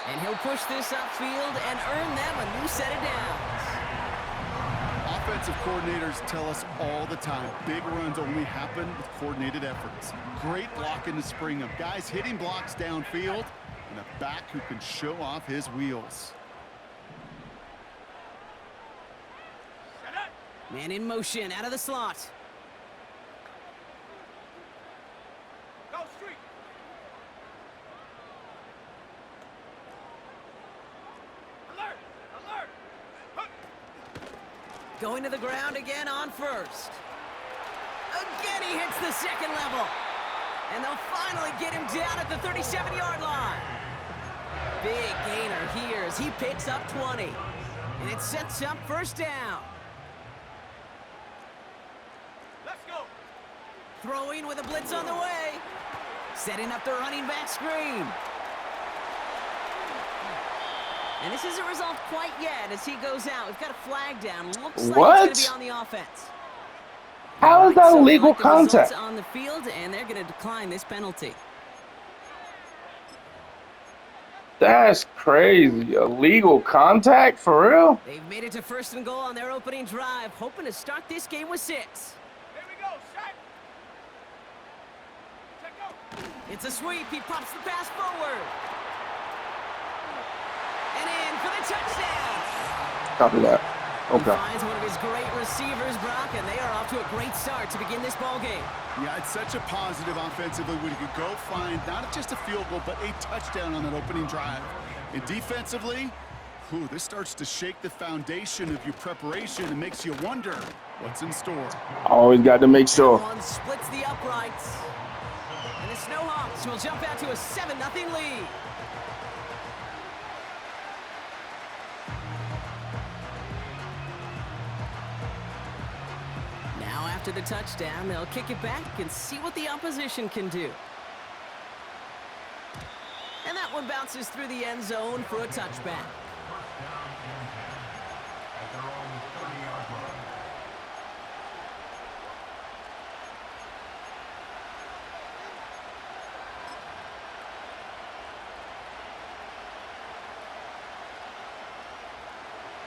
And he'll push this upfield and earn them a new set of downs. Offensive coordinators tell us all the time, big runs only happen with coordinated efforts. Great blocking to spring them. Guys hitting blocks downfield, and a back who can show off his wheels. Man in motion, out of the slot. Go street. Alert! Alert! Going to the ground again on first. Again, he hits the second level. And they'll finally get him down at the 37-yard line. Big gainer here as he picks up 20. And it sets up first down. Let's go! Throwing with a blitz on the way. Setting up the running back screen. And this isn't resolved quite yet as he goes out. We've got a flag down. Looks like it's going to be on the offense. How is that illegal contact? On the field, and they're going to decline this penalty. That's crazy. Illegal contact? For real? They've made it to 1st and goal on their opening drive, hoping to start this game with 6. Here we go, shot! Check go! It's a sweep. He pops the pass forward. And in for the touchdown. Copy that. Okay. He finds one of his great receivers, Brock, and they are off to a great start to begin this ball game. Yeah, it's such a positive offensively when you could go find not just a field goal, but a touchdown on that opening drive. And defensively, this starts to shake the foundation of your preparation and makes you wonder what's in store. Always got to make sure. One splits the uprights. And the Snowhawks will jump out to a 7-0 lead. Now after the touchdown, they'll kick it back and see what the opposition can do. And that one bounces through the end zone for a touchback.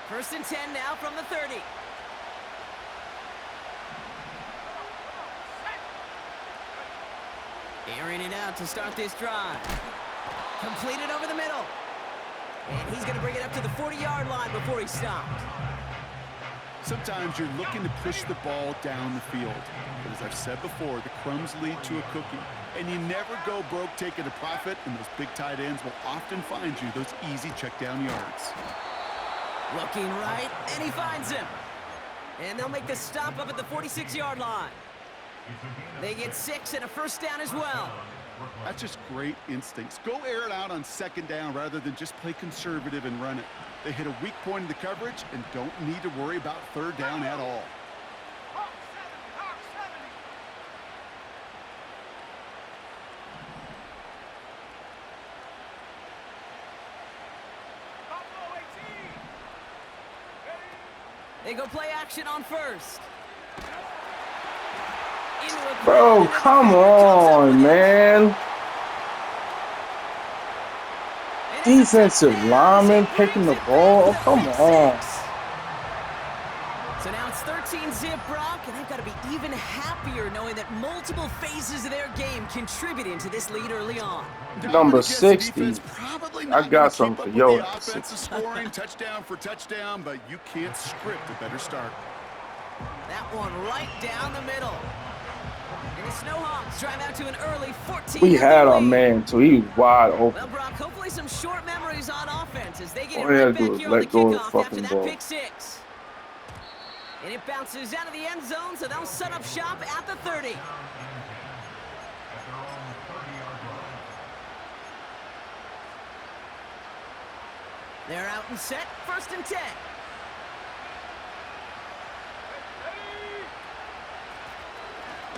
First and 10 now from the 30. Airing it out to start this drive. Completed over the middle. And he's going to bring it up to the 40-yard line before he stopped. Sometimes you're looking to push the ball down the field. But as I've said before, the crumbs lead to a cookie. And you never go broke taking a profit, and those big tight ends will often find you those easy check-down yards. Looking right, and he finds him. And they'll make the stop up at the 46-yard line. They get 6 and a first down as well. That's just great instincts. Go air it out on 2nd down rather than just play conservative and run it. They hit a weak point in the coverage and don't need to worry about 3rd down at all. They go play action on first. Bro, come on, man. Defensive lineman picking the ball. Oh, come on. So now it's 13-zip, Brock, and they've got to be even happier knowing that multiple phases of their game contributing to this lead early on. Number 60. I got something for yo. Offensive scoring, touchdown for touchdown, but you can't script a better start. That one right down the middle. And the Snowhawks drive out to an early 14. We had our man, so he was wide open. Well, Brock, hopefully some short memories on offense as they get it All they right had to back do here was on the let go of the kickoff after fucking that ball. pick 6. And it bounces out of the end zone, so they'll set up shop at the 30. They're out and set, 1st and 10.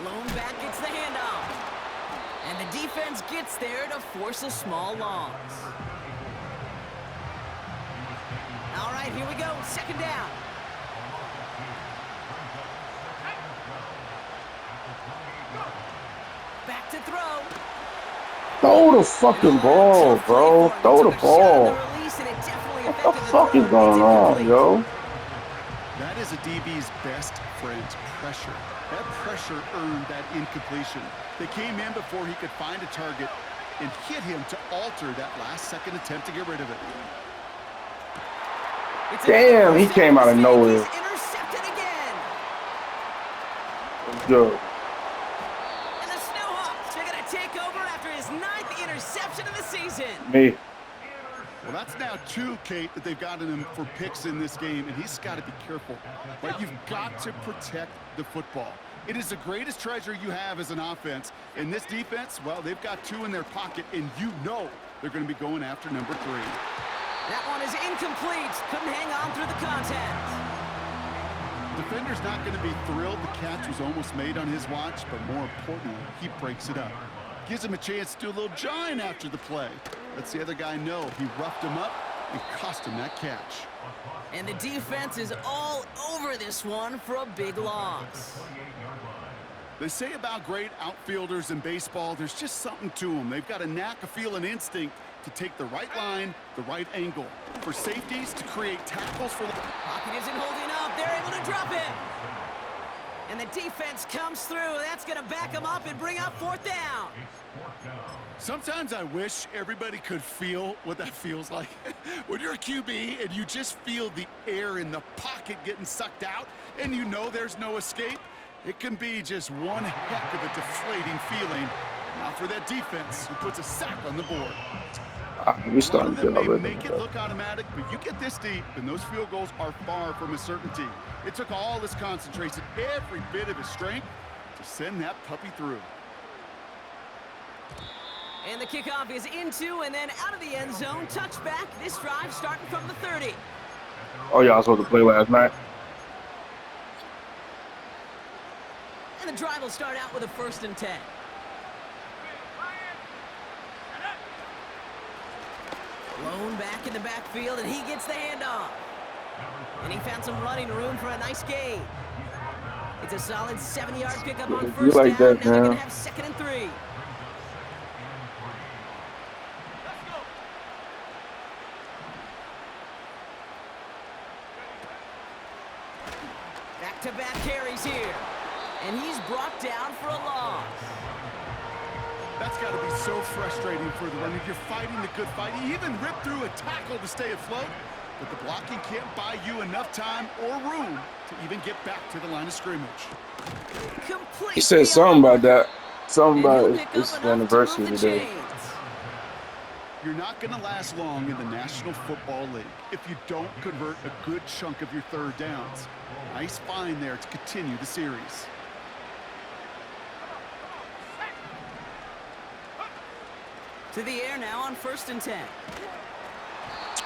Lone back gets the handoff. And the defense gets there to force a small loss. All right, here we go, 2nd down. Back to throw. Throw the fucking ball, bro. Throw the ball. What the fuck is going on, yo? That is a DB's best friend, pressure. That pressure earned that incompletion. They came in before he could find a target and hit him to alter that last-second attempt to get rid of it. Damn, he came out of nowhere. Intercepted again. Let's go. And the Snowhawks are going to take over after his 9th interception of the season. Me. Well, that's now 2, Kate, that they've gotten him for picks in this game, and he's got to be careful. But you've got to protect the football. It is the greatest treasure you have as an offense. In this defense, well, they've got 2 in their pocket, and you know they're going to be going after number 3. That one is incomplete. Couldn't hang on through the contact. Defender's not going to be thrilled the catch was almost made on his watch, but more importantly, he breaks it up. Gives him a chance to do a little jawing after the play. Lets the other guy know he roughed him up and cost him that catch. And the defense is all over this one for a big loss. They say about great outfielders in baseball, there's just something to them. They've got a knack, a feel, and instinct to take the right line, the right angle. For safeties to create tackles for the... Pocket isn't holding up. They're able to drop him. And the defense comes through. That's going to back him up and bring up 4th down. Sometimes I wish everybody could feel what that feels like. When you're a QB and you just feel the air in the pocket getting sucked out and you know there's no escape, it can be just one heck of a deflating feeling. Now for that defense who puts a sack on the board. We starting to get They already. make it look automatic, but you get this deep, and those field goals are far from a certainty. It took all his concentration, every bit of his strength, to send that puppy through. And the kickoff is into and then out of the end zone. Touchback. This drive starting from the 30. Oh, yeah, I was supposed to play last night. And the drive will start out with a 1st and 10. Blown back in the backfield, and he gets the handoff. And he found some running room for a nice gain. It's a solid 7-yard pickup on 1st like down. that, Now they're man. going to have 2nd and 3. Back-to-back carries here. And he's brought down for a loss. That's got to be so frustrating for the runner. You're fighting the good fight. You even ripped through a tackle to stay afloat, but the blocking can't buy you enough time or room to even get back to the line of scrimmage. Complete He said something about that. Something And he'll about pick up it's enough the to anniversary move the today. chains. You're not going to last long in the National Football League if you don't convert a good chunk of your 3rd downs. Nice find there to continue the series. To the air now on 1st and 10.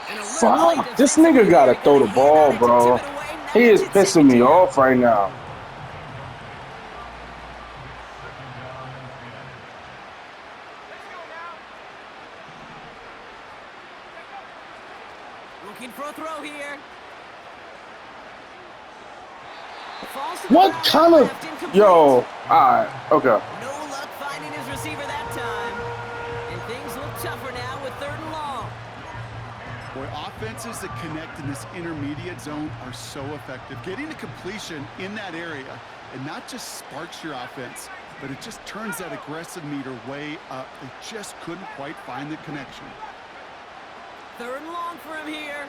And a little Fuck, play this defensively nigga gotta here. throw the Gonna ball, hand it to bro. tip it away. Now He is it's pissing me 2nd down. off right now. Looking for a throw here. Falls to the What ground, kind of... left, incomplete. Yo, alright, okay. No luck finding his receiver that time. And things look tougher now with 3rd and long. Boy, offenses that connect in this intermediate zone are so effective. Getting the completion in that area, and not just sparks your offense, but it just turns that aggressive meter way up. They just couldn't quite find the connection. 3rd and long for him here.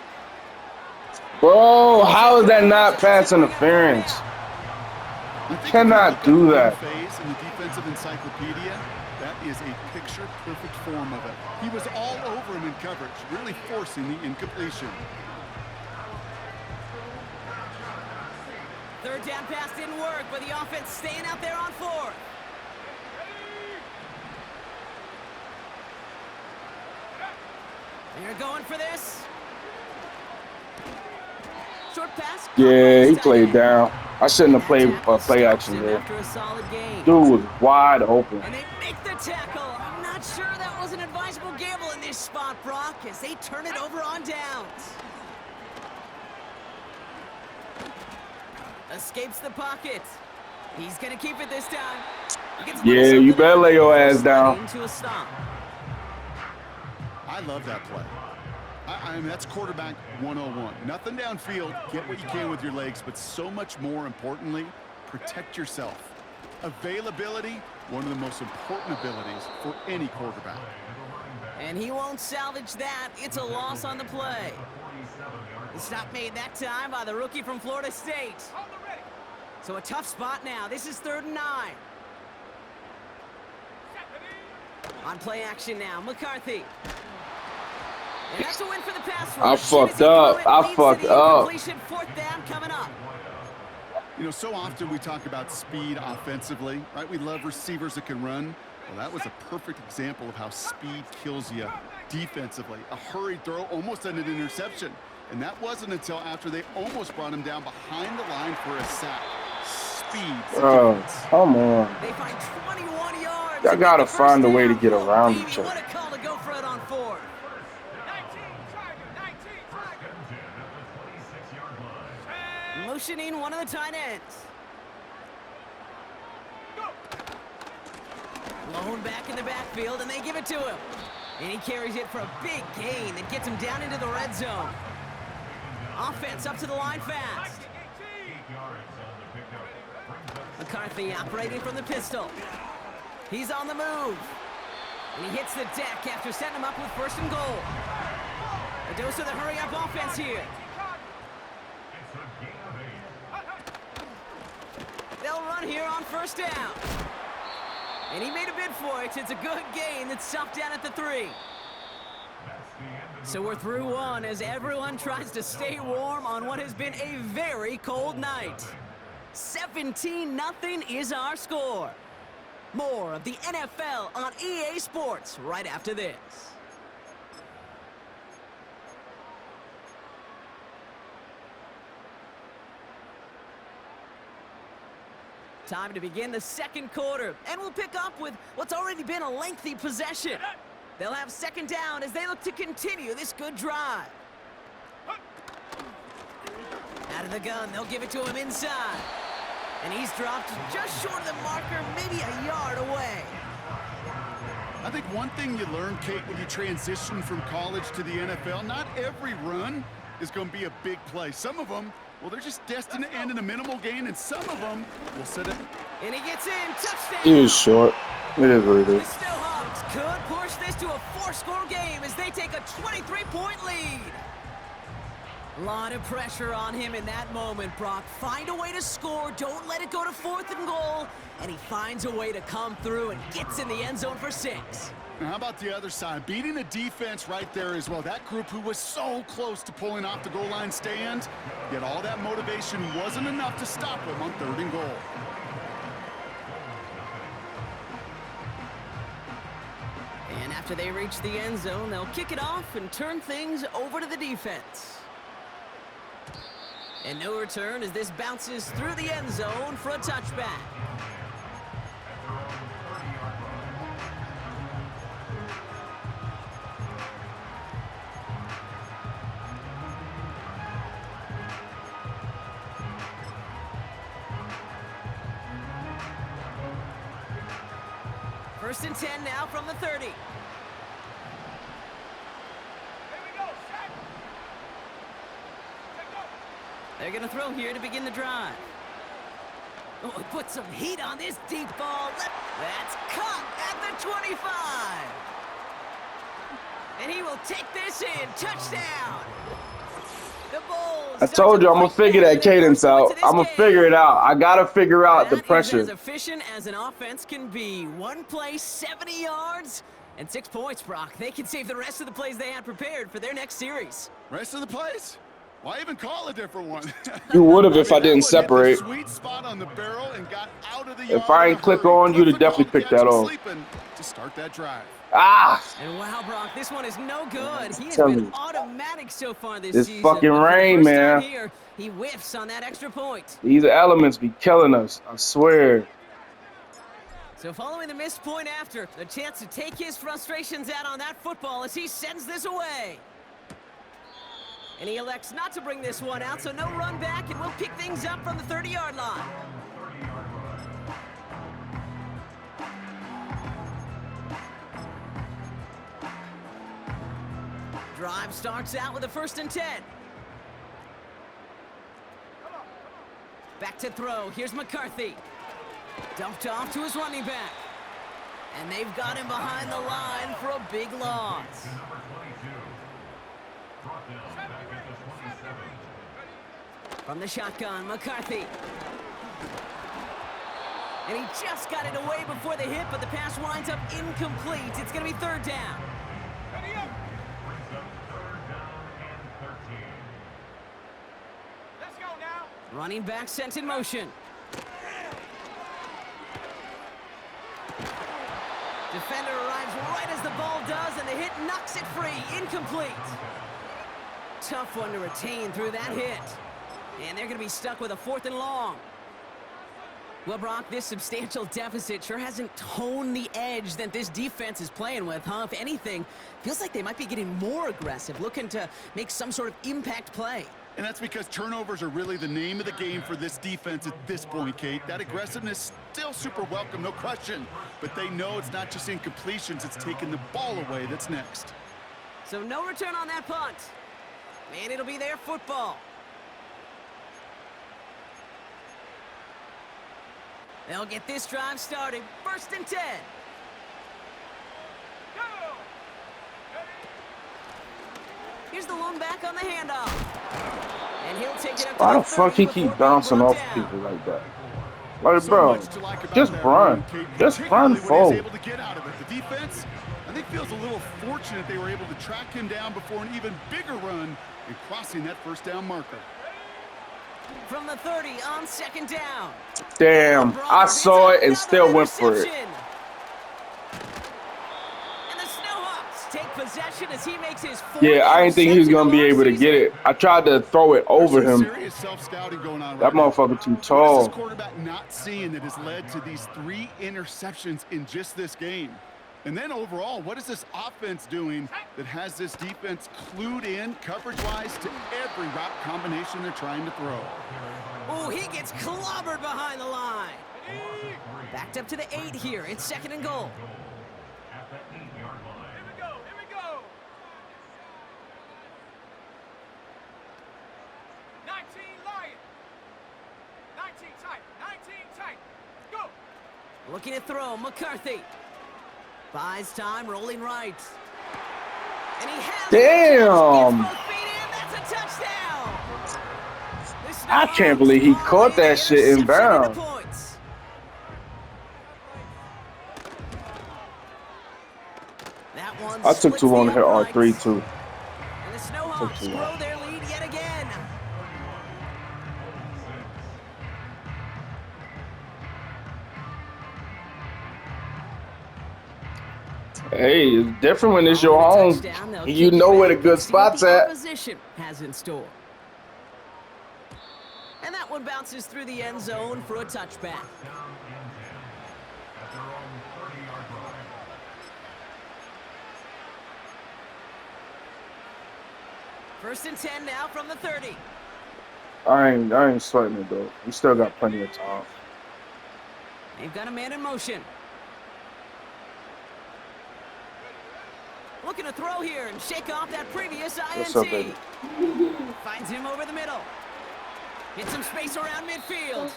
Bro, how is that not pass interference? I think if cannot look do at the that. phase in the defensive encyclopedia, that is a picture-perfect form of it. He was all over him in coverage, really forcing the incompletion. 3rd down pass didn't work, but the offense staying out there on 4th. They're going for this. Short pass. Yeah, he played down. I shouldn't have played That tackle play stops action him there. after a solid gain. Dude was wide open. And they make the tackle. I'm not sure that was an advisable gamble in this spot, Brock, as they turn it over on downs. Escapes the pocket. He's going to keep it this time. He gets a little Yeah, you something better out lay your of it. ass First down. into a stop. I love that play. I mean, that's quarterback 101. Nothing downfield, get what you can with your legs, but so much more importantly, protect yourself. Availability, one of the most important abilities for any quarterback. And he won't salvage that. It's a loss on the play. The stop made that time by the rookie from Florida State. So a tough spot now. This is 3rd and 9. On play action now, McCarthy. And that's a win for the pass rush. I fucked up. I fucked up. 4th down coming up. You know, so often we talk about speed offensively, right? We love receivers that can run. Well, that was a perfect example of how speed kills you defensively. A hurried throw, almost an interception. And that wasn't until after they almost brought him down behind the line for a sack. Speed. Bro, come on. They find 21 yards. Y'all gotta find a way to get around each What other. a call to go for it on 4th. 19 Tiger. Motioning one of the tight ends. Lone back in the backfield, and they give it to him. And he carries it for a big gain that gets him down into the red zone. Offense up to the line fast. McCarthy operating from the pistol. He's on the move. And he hits the deck after setting him up with 1st and goal. A dose of the hurry-up offense here. They'll run here on 1st down. And he made a bid for it. It's a good gain that's stopped down at the 3. So we're through 1 as everyone tries to stay warm on what has been a very cold night. 17-0 is our score. More of the NFL on EA Sports right after this. Time to begin the 2nd quarter, and we'll pick up with what's already been a lengthy possession. They'll have 2nd down as they look to continue this good drive. Out of the gun, they'll give it to him inside. And he's dropped just short of the marker, maybe a yard away. I think one thing you learn, Kate, when you transition from college to the NFL, not every run is going to be a big play. Some of them, well, they're just destined to end in a minimal gain, and some of them will set it. And he gets in, touchdown! It is short. It is what it The is. Snowhawks could push this to a 4-score game as they take a 23-point lead. A lot of pressure on him in that moment, Brock. Find a way to score. Don't let it go to 4th and goal. And he finds a way to come through and gets in the end zone for 6. Now, how about the other side? Beating a defense right there as well. That group who was so close to pulling off the goal line stand, yet all that motivation wasn't enough to stop them on 3rd and goal. And after they reach the end zone, they'll kick it off and turn things over to the defense. And no return as this bounces through the end zone for a touchback. First and 10 now from the 30. Here we go, set. Take go. They're going to throw here to begin the drive. Oh, put some heat on this deep ball. That's caught at the 25. And he will take this in. Touchdown. The Bulls. I told you I'm gonna figure that cadence out. I'm gonna figure it out. I gotta figure out the That is pressure. as efficient as an offense can be. One play, 70 yards, and 6 points, Brock. They can save the rest of the plays they had prepared for their next series. Rest of the plays? Why even call a different one? You would have if I didn't That one hit the separate. Sweet spot on the barrel and got out of the If yard I in ain't a click hurry. on, you'd have Difficult definitely picked catch that and off. sleeping to start that drive. Ah! And wow, Brock, this one is no good. He has Tell been me. automatic so far this This season. fucking but for the rain, first time man. Here, he whiffs on that extra point. These elements be killing us. I swear. So following the missed point after, a chance to take his frustrations out on that football as he sends this away. And he elects not to bring this one out, so no run back, and we'll pick things up from the 30-yard line. drive starts out with a 1st and 10. Back to throw. Here's McCarthy. Dumped off to his running back. And they've got him behind the line for a big loss. From the shotgun, McCarthy. And he just got it away before the hit, but the pass winds up incomplete. It's going to be 3rd down. Let's go now. Running back sent in motion. Defender arrives right as the ball does, and the hit knocks it free. Incomplete. Tough one to retain through that hit. And they're going to be stuck with a 4th and long. Well, Brock, this substantial deficit sure hasn't toned the edge that this defense is playing with, huh? If anything, feels like they might be getting more aggressive, looking to make some sort of impact play. And that's because turnovers are really the name of the game for this defense at this point, Kate. That aggressiveness still super welcome, no question. But they know it's not just incompletions, it's taking the ball away that's next. So no return on that punt. And it'll be their football. They'll get this drive started. 1st and 10. Go. Here's the lone back on the handoff. And he'll take it up to Why the 30 fuck he before keep being bouncing brought off down. people like that? Like, So bro, much to like about just that run. run, Kate, Just particularly run what he was forward. able to get out of it. The defense, I think, feels a little fortunate they were able to track him down before an even bigger run and crossing that 1st down marker. From the 30 on 2nd down. Damn, I saw it and still went for it. Interception. And the Snowhawks take possession as he makes his 4th Yeah, I didn't think he was gonna be able to get it. I tried to throw it over There's some him. serious self-scouting going on That right now. motherfucker too What is tall. this quarterback not seeing that has led to these 3 interceptions in just this game? And then overall, what is this offense doing that has this defense clued in coverage-wise to every route combination they're trying to throw? Oh, he gets clobbered behind the line. Backed up to the 8 here. It's 2nd and goal. Here we go. Here we go. 19 Lion. 19 tight. 19 tight. Go. Looking to throw. McCarthy. Buys time, rolling right. And he has Damn. it. Gets both feet in. That's a touchdown. The I can't believe he Snowhawks caught that haul in shit the interception inbound. into points. That one I took splits too long the to hit R3 uprights. too. And the Snowhawks too long. grow their lead yet again. Hey, it's different when it's your Following home. the touchdown, they'll You kick know it where the back good and see what spots the at. opposition has in store. And that one bounces through the end zone for a touchback. First and 10 now from the 30. I ain't sweating it though. We still got plenty of time. They've got a man in motion. Looking to throw here and shake off that previous INT. What's up, baby? Finds him over the middle. Hits some space around midfield.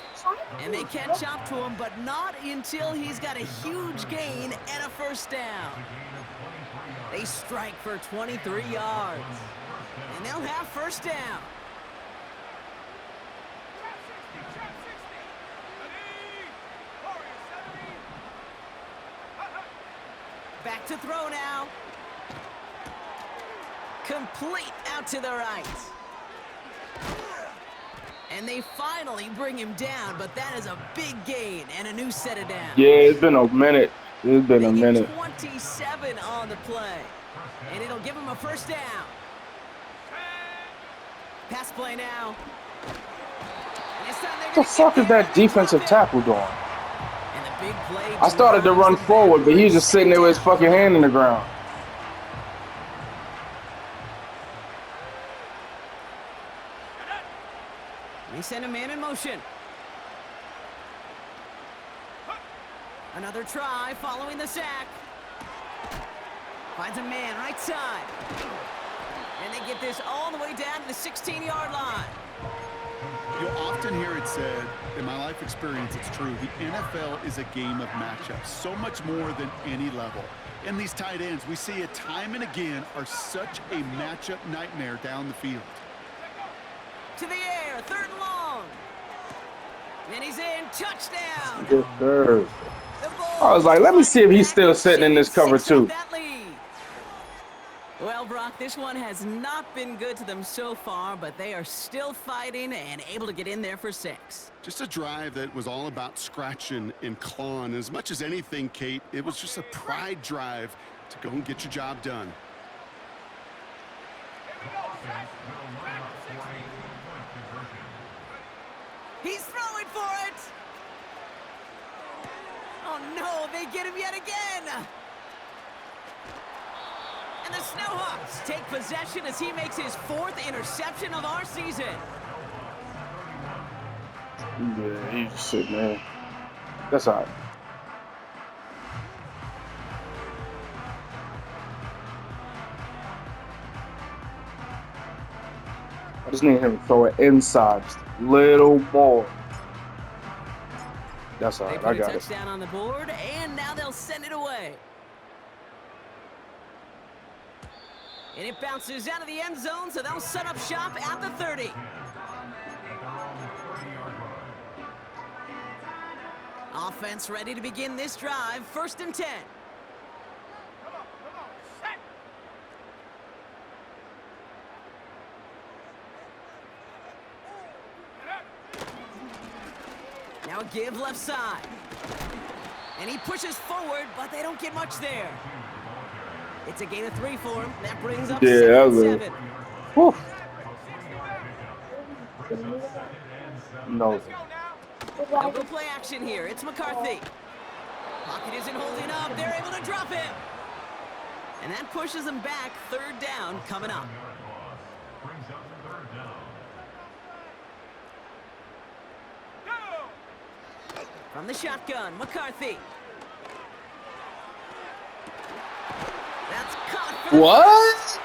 And they catch up to him, but not until he's got a huge gain and a 1st down. They strike for 23 yards. And they'll have 1st down. Trap 60. Ready. Warriors 70. Back to throw now. Complete out to the right. And they finally bring him down, but that is a big gain and a new set of downs. Yeah, it's been a minute. It's been They a get minute. 27 on the play. And it'll give him a 1st down. Pass play now. And this time they're What the gonna fuck get is there that defensive and drop it. tackle doing? And the big play I started to run forward, but he was just sitting there with his fucking hand in the ground. They send a man in motion. Another try following the sack. Finds a man right side. this all the way down to the 16-yard line. You'll often hear it said, in my life experience, it's true, the NFL is a game of matchups, so much more than any level. And these tight ends, we see it time and again, are such a matchup nightmare down the field. To the air, 3rd and long. And he's in, touchdown. Yes, sir. I was like, let me see if he's still sitting in this cover too. Well, Brock, this one has not been good to them so far, but they are still fighting and able to get in there for 6. Just a drive that was all about scratching and clawing. As much as anything, Kate, it was just a pride drive to go and get your job done. He's throwing for it! Oh no, they get him yet again! And the Snowhawks take possession as he makes his 4th interception of our season. Yeah, he's just sitting there. That's all right. I just need him to throw it inside just a little more. That's all right. I got it. Touchdown on the board, and now they'll send it away. And it bounces out of the end zone, so they'll set up shop at the 30. Offense ready to begin this drive. 1st and 10. Now a give left side. And he pushes forward, but they don't get much there. It's a gain of 3 for him. That brings up 7-7. Whew. No. They'll go play action here. It's McCarthy. Pocket isn't holding up. They're able to drop him. And that pushes them back. 3rd down coming up. From the shotgun, McCarthy. That's caught for the What?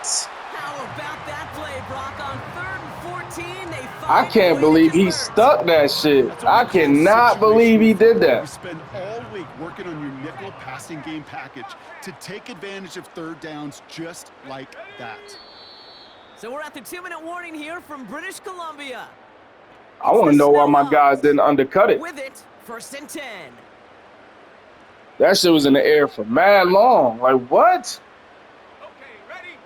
How about that play, Brock? On 3rd and 14, they I can't believe he stuck that shit. I cannot believe he did that. You spend all week working on your nickel passing game package to take advantage of 3rd downs just like that. So we're at the 2-minute warning here from British Columbia. I want to know why my guys didn't undercut it. With it, 1st and 10. That shit was in the air for mad long. Like, what? Okay, ready?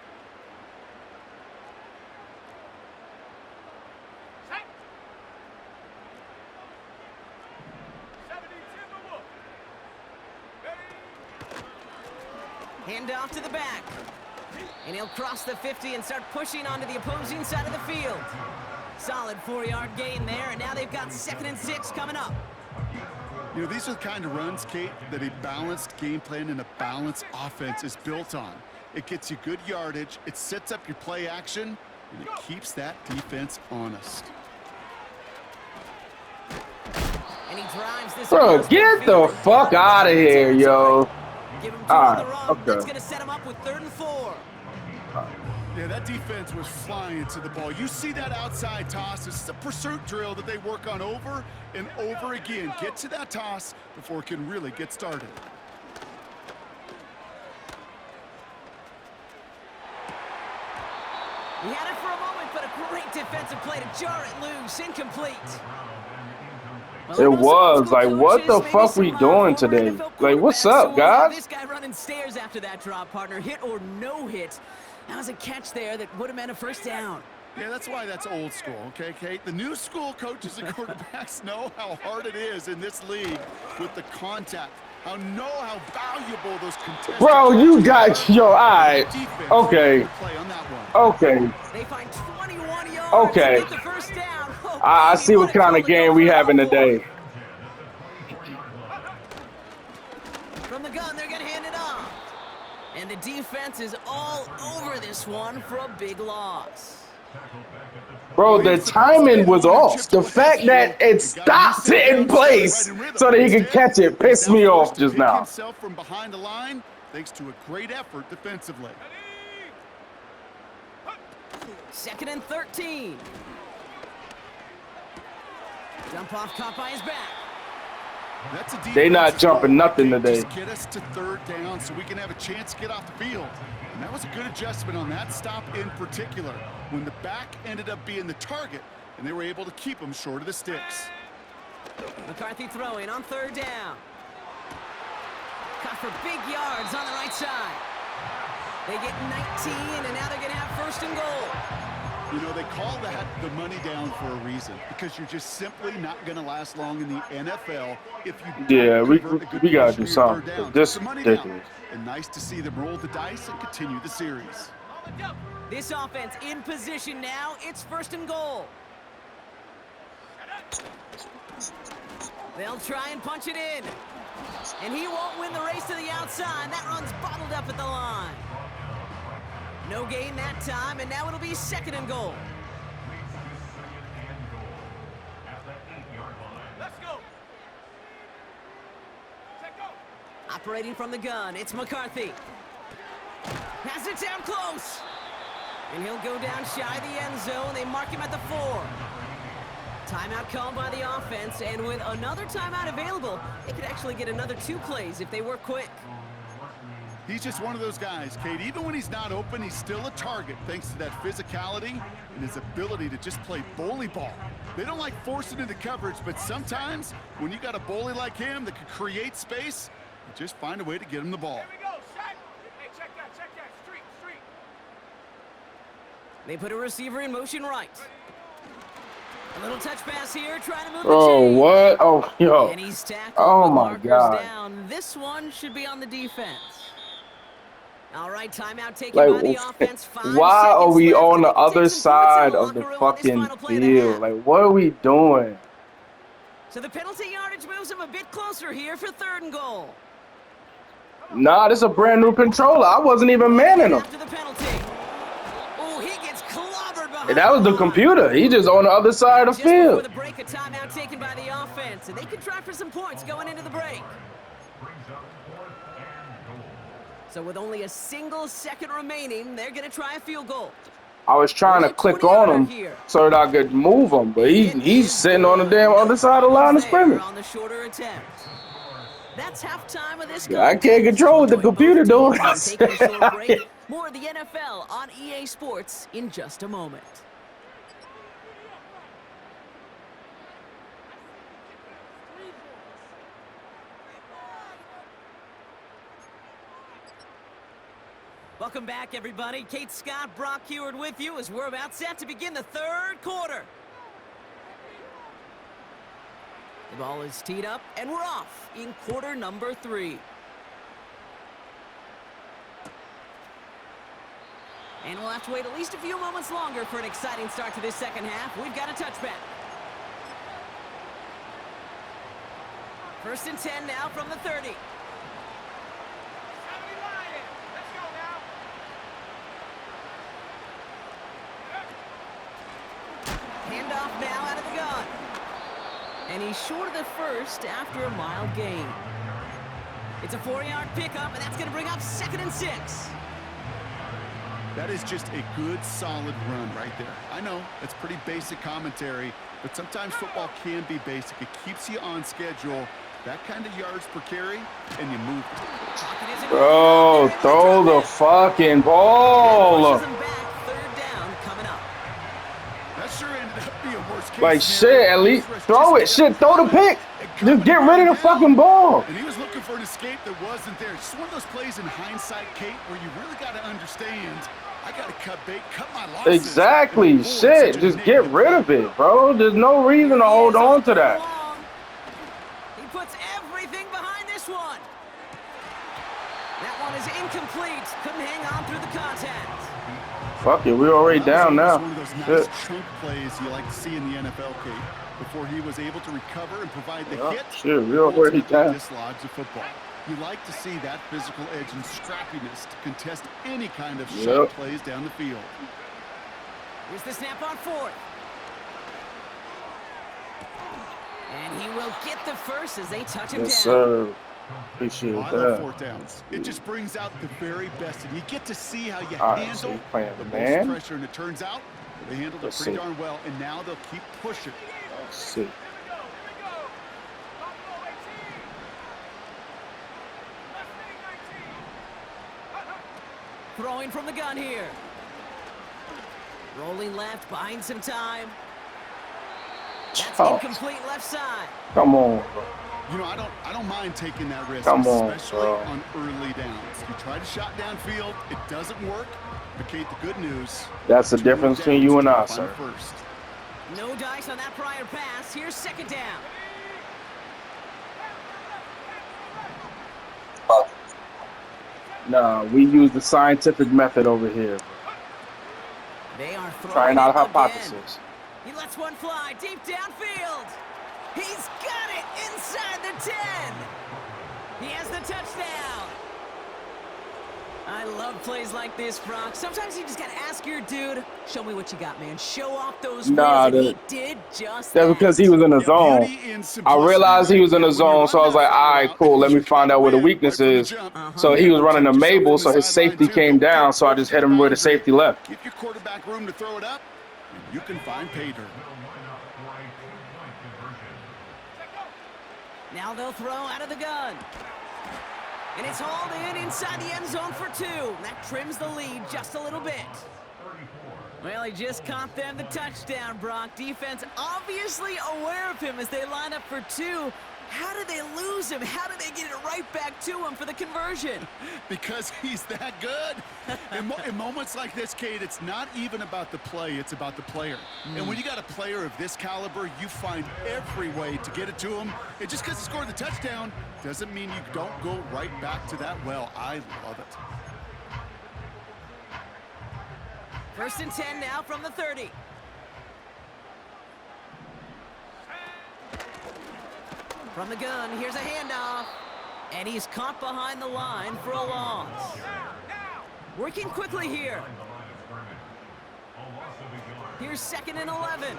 Set. 72 Ready? Hand off to the back. And he'll cross the 50 and start pushing onto the opposing side of the field. Solid 4-yard gain there, and now they've got 2nd and 6 coming up. You know, these are the kind of runs, Kate, that a balanced game plan and a balanced offense is built on. It gets you good yardage, it sets up your play action, and it keeps that defense honest. And he drives this. Bro, get the fuck out of here, yo. Give him 2 All on the right, run. okay. That's going to set him up with 3rd and 4. Yeah, that defense was flying to the ball. You see that outside toss. This is a pursuit drill that they work on over and over again. Get to that toss before it can really get started. He had it for a moment, but a great defensive play to jar it loose. Incomplete. It was like, what the fuck we doing today? Like, what's up, guys? This guy running stairs after that drop, partner. Hit or no hit. That was a catch there that would have meant a 1st down. Yeah, that's why that's old school, okay, Kate? The new school coaches and quarterbacks know how hard it is in this league with the contact. How valuable those contested. Bro, you got, yo, all right. Okay. Okay. They find 21 yards. Okay. To get the 1st down. Oh, I see what kind of game we having today. From the gun, they're going to hand it off. And the defense is all over this one for a big loss. Bro, the timing was off. The fact that it stopped in place so that he could catch it pissed me off just now. Himself from behind the line, thanks to a great effort defensively. 2nd and 13. Jump off caught by his back. That's a They not jumping nothing today. Just get us to 3rd down so we can have a chance to get off the field. And that was a good adjustment on that stop in particular, when the back ended up being the target, and they were able to keep him short of the sticks. McCarthy throwing on 3rd down. Cut for big yards on the right side. They get 19, and now they're going to have 1st and goal. You know, they call that the money down for a reason, because you're just simply not going to last long in the NFL if you Yeah, we got to do third something. down. This The money ridiculous. down. And nice to see them roll the dice and continue the series. This offense in position now. It's 1st and goal. They'll try and punch it in. And he won't win the race to the outside. That run's bottled up at the line. No gain that time, and now it'll be 2nd and goal. Let's go. Check go. Operating from the gun, it's McCarthy. Has it down close. And he'll go down shy of the end zone. They mark him at the 4. Timeout called by the offense, and with another timeout available, they could actually get another 2 plays if they work quick. He's just one of those guys, Kate. Even when he's not open, he's still a target thanks to that physicality and his ability to just play bully ball. They don't like forcing into coverage, but sometimes when you got a bully like him that can create space, you just find a way to get him the ball. Here we go, shot. Hey, check that, street. They put a receiver in motion right. A little touch pass here, trying to move the Oh, chains. what? Oh, yo. And he's tackled. Oh, with my markers God. down. This one should be on the defense. All right, timeout taken Like, by the offense. 5 why are seconds we left. on the They can other take some points in side the of the locker room on this fucking final play of the field? half. Like, what are we doing? So the penalty yardage moves him a bit closer here for 3rd and goal. Nah, this is a brand new controller. I wasn't even manning him. After the penalty. Oh, he gets clobbered behind And that was the line. computer. He just on the other side of Just the before field. the break, a timeout taken by the offense, and they can try for some points going into the break. So with only a single second remaining, they're going to try a field goal. I was trying to click on him so that I could move him, but he's sitting on the damn other side of the line of scrimmage. On the shorter attempt. That's halftime of this Yeah, I can't control what the computer doing. Taking a short break. More of the NFL on EA Sports in just a moment. Welcome back, everybody. Kate Scott, Brock Heward with you as we're about set to begin the 3rd quarter. The ball is teed up, and we're off in quarter number 3. And we'll have to wait at least a few moments longer for an exciting start to this 2nd half. We've got a touchback. 1st and 10 now from the 30. Handoff now out of the gun. And he's short of the 1st after a mild gain. It's a 4-yard pickup, and that's going to bring up 2nd and 6. That is just a good, solid run right there. I know, it's pretty basic commentary, but sometimes football can be basic. It keeps you on schedule. That kind of yards per carry, and you move. Bro, throw the fucking ball. Pushes him back. 3rd down coming up. That sure ended up being worst case Like, scenario. shit, at least throw it. Shit, throw the pick. Just get rid of the fucking ball. And he was looking for an escape that wasn't there. Just one of those plays in hindsight, Kate, where you really got to understand, I got to cut bait, cut my losses. Exactly. And Shit, such a just get negative rid of it, bro. There's no reason to hold on to that. He puts everything behind this one. That one is incomplete. Couldn't hang on through the contact. Fuck it, we're already down now. One of those nice Shit. chunk plays you like to see in the NFL, Kate, before he was able to recover and provide the hit. Shit, we're already ultimately down. dislodge the football. You like to see that physical edge and scrappiness to contest any kind of shot Yep. plays down the field. Here's the snap on 4th. And he will get the 1st as they touch him Yes, down. sir. Appreciate Oh, I love that. fourth downs. It just brings out the very best, and you get to see how you All right, handle so he's playing the most man. pressure, and it turns out they handled it Let's pretty see. darn well, and now they'll keep pushing. Let's see. Throwing from the gun here. Rolling left, buying some time. That's Oh, incomplete left side. come on, bro. You know, I don't mind taking that risk, Come on, especially bro. on early downs. You try to shot downfield, it doesn't work. But Kate, the good news. That's the 2 more difference between downs you and to I, find sir. First. No dice on that prior pass. Here's second down. Nah, we use the scientific method over here. They are throwing Trying out it again. hypothesis. He lets one fly deep downfield. He's got it inside the 10. He has the touchdown. I love plays like this, Brock. Sometimes you just gotta ask your dude, show me what you got, man. Show off those Nah, wheels, and he that- did just That's that. because he was in the Yeah, zone. beauty in I simplicity, realized he right? was in the When you zone, run so I was that like, all flat right, route, cool. Let me you find gotta out where the win weakness right from the is. jump. So he You was gotta running a protect yourself Mabel, from so the his sideline, safety too. came Don't down, get so I close just to hit him where the boundary. safety left. Give your quarterback room to throw it up, and you can find pay dirt. Now they'll throw out of the gun. And it's hauled in inside the end zone for 2. That trims the lead just a little bit. Well, he just caught them the touchdown, Brock. Defense obviously aware of him as they line up for 2. How did they lose him? How did they get it right back to him for the conversion? Because he's that good. In moments like this, Kate, it's not even about the play, it's about the player. And when you got a player of this caliber, you find every way to get it to him. And just because he scored the touchdown doesn't mean you don't go right back to that well. I love it. First and 10 now from the 30. From the gun, here's a handoff. And he's caught behind the line for a loss. Working quickly here. Here's second and 11.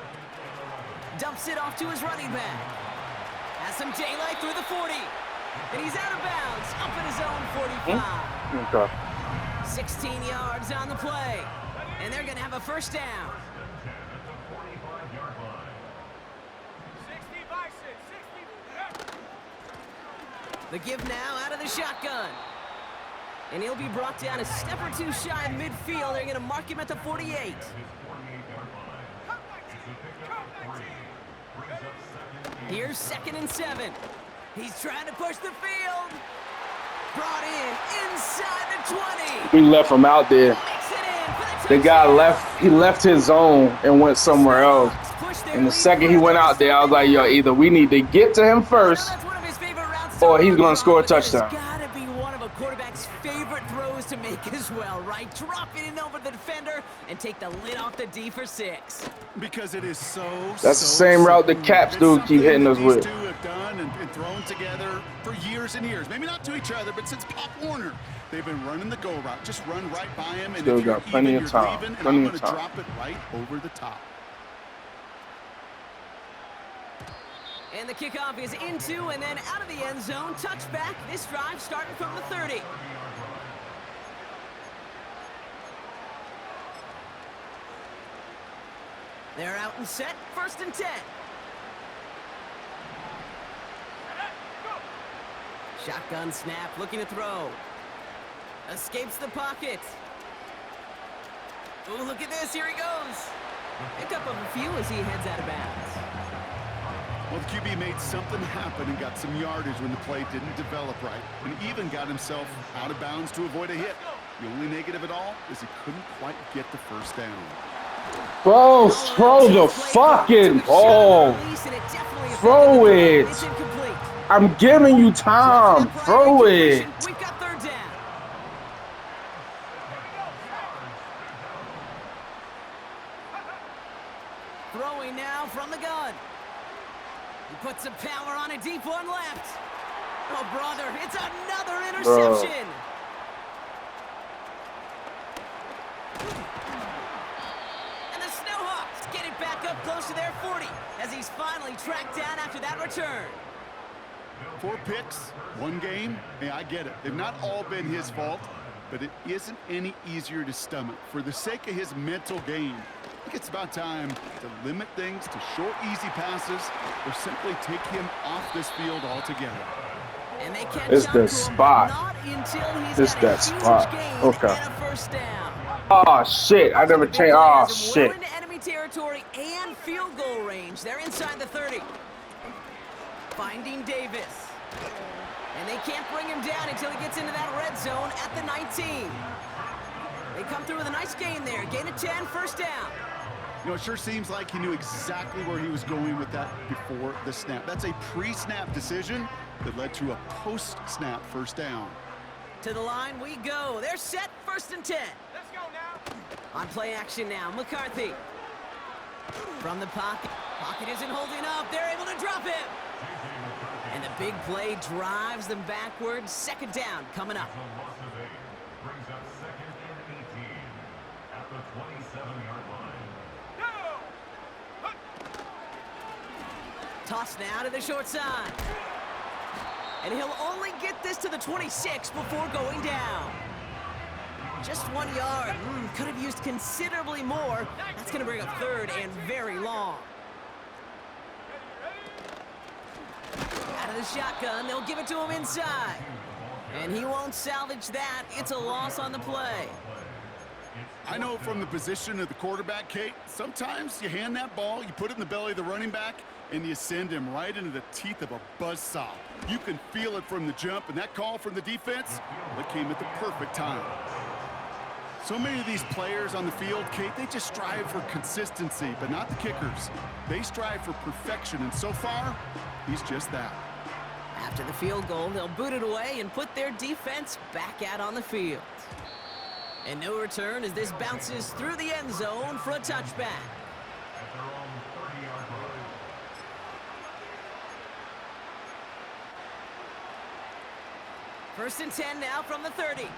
Dumps it off to his running back. Has some daylight through the 40. And he's out of bounds, up at his own 45. Okay. 16 yards on the play. And they're going to have a first down. The give now out of the shotgun. And he'll be brought down a step or 2 shy of midfield. They're going to mark him at the 48. Here's second and 7. He's trying to push the field. Brought in inside the 20. We left him out there. Makes it in for the The guy touchdown. left. He left his zone and went somewhere else. Snowhawks push their And the lead second he further went out there, I was like, yo, either we need to get to him first, That's one of his favorite routes or to he's run, gonna score a but that has touchdown. gotta be one of a quarterback's favorite throws to make as well, right? Drop it in over the defender and take the lid off the D for 6. Because it is so That's the same route the Caps dude keep hitting us with. These two have done and thrown together for years and years. Maybe not to each other, but since Pop Warner, they've been running the go route. Just run right by him, and Still if you're got plenty even, of you're time. leaving, and Plenty I'm of going to time. drop it right over the top. And the kickoff is into and then out of the end zone. Touchback. This drive starting from the 30. They're out and set. First and 10. Shotgun snap, looking to throw. Escapes the pocket. Oh, look at this. Here he goes. Pick up of a few as he heads out of bounds. Well, the QB made something happen and got some yardage when the play didn't develop right, and even got himself out of bounds to avoid a hit. The only negative at all is he couldn't quite get the first down. Bro, throw the fucking ball. Throw it. It's incomplete. I'm giving you time. Throw it. We've got third down. Throwing now from the gun. He puts some power on a deep one left. Oh, brother, it's another interception. And the Snowhawks get it back up close to their 40 as he's finally tracked down after that return. 4 picks, 1 game. Hey, I get it. They've not all been his fault, but it isn't any easier to stomach. For the sake of his mental game, I think it's about time to limit things to short, easy passes or simply take him off this field altogether. And they catch It's up the to him, spot. but not until he's It's got a that huge spot. gain Okay. and a first down. Oh, shit. I So never the big changed. Oh, players are shit. well into enemy territory and field goal range. They're inside the 30. Finding Davis. And they can't bring him down until he gets into that red zone at the 19. They come through with a nice gain there. Gain of 10, first down. You know, it sure seems like he knew exactly where he was going with that before the snap. That's a pre-snap decision that led to a post-snap first down. To the line we go. They're set, first and 10. Let's go now. On play action now, McCarthy. From the pocket. Pocket isn't holding up. They're able to drop him. And the big play drives them backwards. Second down coming up. Brings up second and 18 at the 27-yard line. Toss now to the short side. And he'll only get this to the 26 before going down. Just 1 yard. Could have used considerably more. That's going to bring up third and very long. Out of the shotgun, they'll give it to him inside. And he won't salvage that. It's a loss on the play. I know from the position of the quarterback, Kate, sometimes you hand that ball, you put it in the belly of the running back, and you send him right into the teeth of a buzzsaw. You can feel it from the jump, and that call from the defense, that came at the perfect time. So many of these players on the field, Kate, they just strive for consistency, but not the kickers. They strive for perfection, and so far, he's just that. After the field goal, they'll boot it away and put their defense back out on the field. And no return as this bounces through the end zone for a touchback. At their own 30-yard line. First and 10 now from the 30.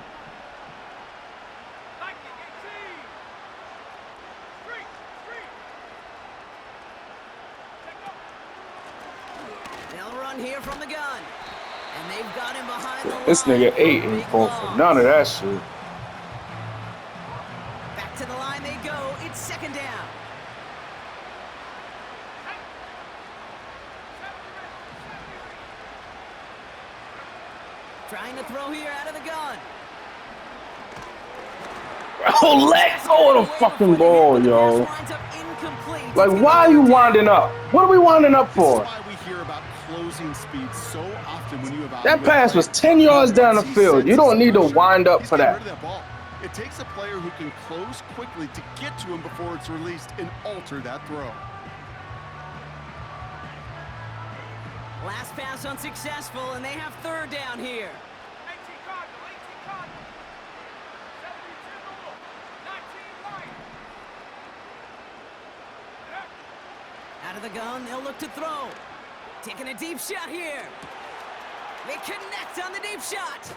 They'll run here from the gun. And they've got him behind the line. This nigga 8 ain't going for none of that shit. Back to the line they go. It's second down. Trying to throw here out of the gun. Oh, let go of the fucking ball, yo. Like, why are you winding up? What are we winding up for? This is why we hear about closing speed so often when you evaluate. That pass was 10 yards down the field. You don't need to wind up for that. It takes a player who can close quickly to get to him before it's released and alter that throw. Last pass unsuccessful, and they have third down here. Out of the gun, they'll look to throw. Taking a deep shot here. They connect on the deep shot.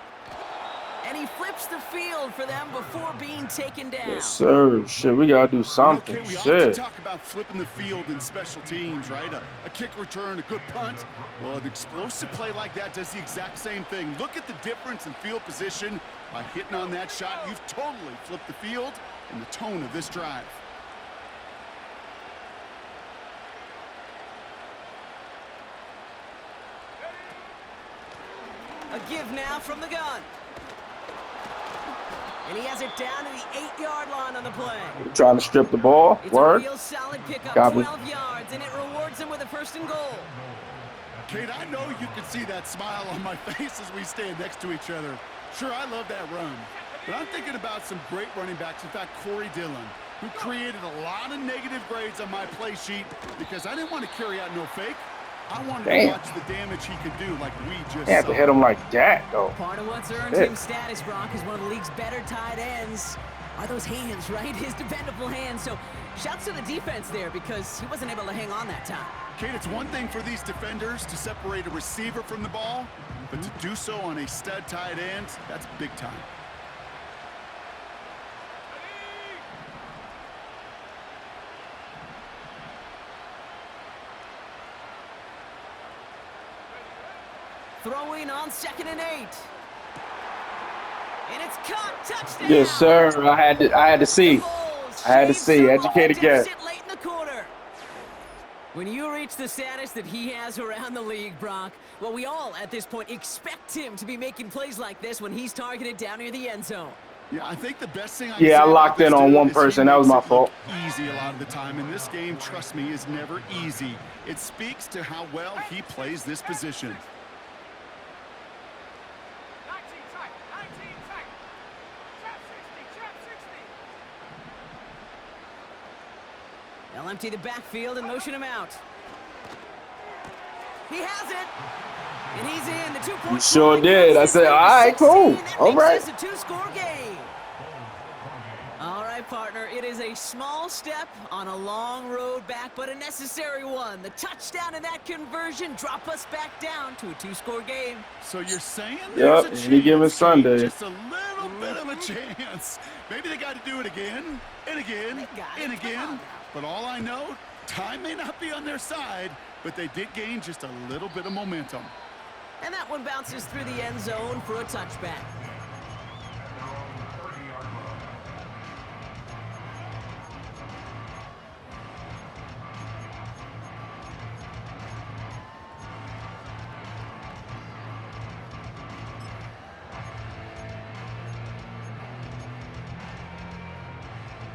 And he flips the field for them before being taken down. Yes, sir. Shit, we gotta do something. Okay, we often Shit. talk about flipping the field in special teams, right? A kick return, a good punt. Well, an explosive play like that does the exact same thing. Look at the difference in field position. By hitting on that shot, you've totally flipped the field and the tone of this drive. A give now from the gun. And he has it down to the 8-yard line on the play. Trying to strip the ball. It's Word. a real solid pickup, Got me. 12 yards, and it rewards him with a first and goal. Kate, I know you can see that smile on my face as we stand next to each other. Sure, I love that run. But I'm thinking about some great running backs. In fact, Corey Dillon, who created a lot of negative grades on my play sheet because I didn't want to carry out no fake. I wanted to watch the damage he could do like we just They have to hit him like that, though. Part of what's earned him status, Brock, is one of the league's better tight ends. Are those hands, right? His dependable hands. So shouts to the defense there because he wasn't able to hang on that time. Kate, it's one thing for these defenders to separate a receiver from the ball, but to do so on a stud tight end, that's big time. throwing on 2nd and 8. And it's caught. Touchdown. Yes, sir. I had to see. I had to see. Educated guess. Late in the quarter. When you reach the status that he has around the league, Brock, well, we all at this point expect him to be making plays like this when he's targeted down near the end zone. Yeah, I think the best thing I locked in on one person. That was my fault. Easy a lot of the time, and this game, trust me, is never easy. It speaks to how well he plays this position. They'll empty the backfield and motion him out. He has it. And he's in. The 2-point. You sure did. I said, all right, cool. All right. It's a 2-score game. All right, partner. It is a small step on a long road back, but a necessary one. The touchdown and that conversion drop us back down to a 2-score game. So you're saying there's a chance, any given Sunday. Just a little bit of a chance. Maybe they got to do it again and again and again. But all I know, time may not be on their side, but they did gain just a little bit of momentum. And that one bounces through the end zone for a touchback.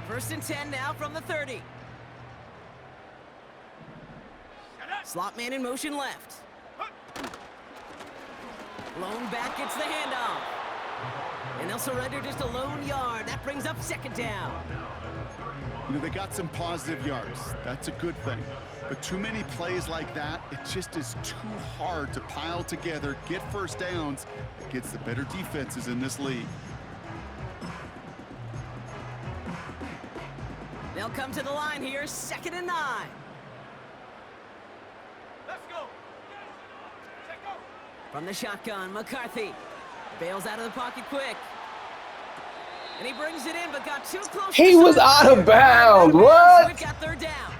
First and 10 now from the 30. Slot man in motion left. Lone back gets the handoff. And they'll surrender just a lone yard. That brings up 2nd down. You know, they got some positive yards. That's a good thing. But too many plays like that, it just is too hard to pile together, get first downs against the better defenses in this league. They'll come to the line here, 2nd and 9. From the shotgun, McCarthy bails out of the pocket quick. And he brings it in, but got too close. He was out of bounds. What? We've got 3rd down.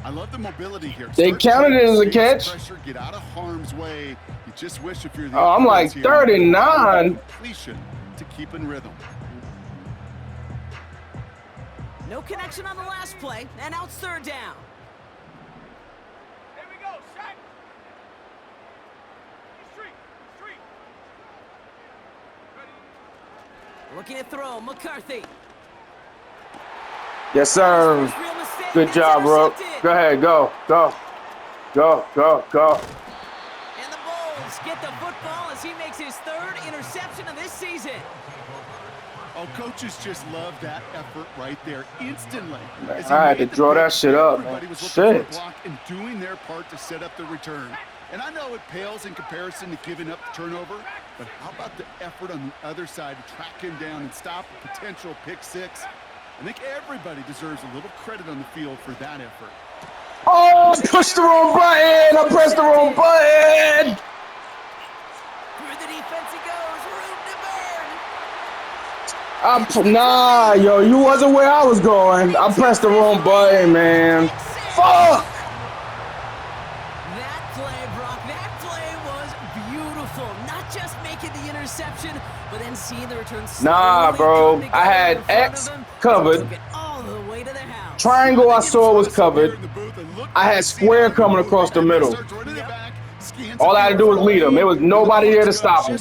I love the mobility here. They counted it as a catch. Pressure, get out of harm's way. You just wish if you're the I'm like 39. Completion to keep in rhythm. No connection on the last play, and now it's 3rd down. Looking to throw, McCarthy. Yes, sir. Good job, bro. Go ahead, go. And the Bulls get the football as he makes his 3rd interception of this season. Oh, coaches just love that effort right there instantly. Man, I had to draw that shit up, man. Everybody was looking for a block and doing their part to set up the return. And I know it pales in comparison to giving up the turnover, but how about the effort on the other side to track him down and stop a potential pick 6? I think everybody deserves a little credit on the field for that effort. Oh, push the wrong button. I pressed the wrong button. Through the defense he goes, room to burn. Nah, yo, you wasn't where I was going. I pressed the wrong button, man. Fuck. But then seeing the return. Nah, bro. I had X covered. Triangle I saw was covered. I had square coming across the middle. All I had to do was lead him. There was nobody there to stop him.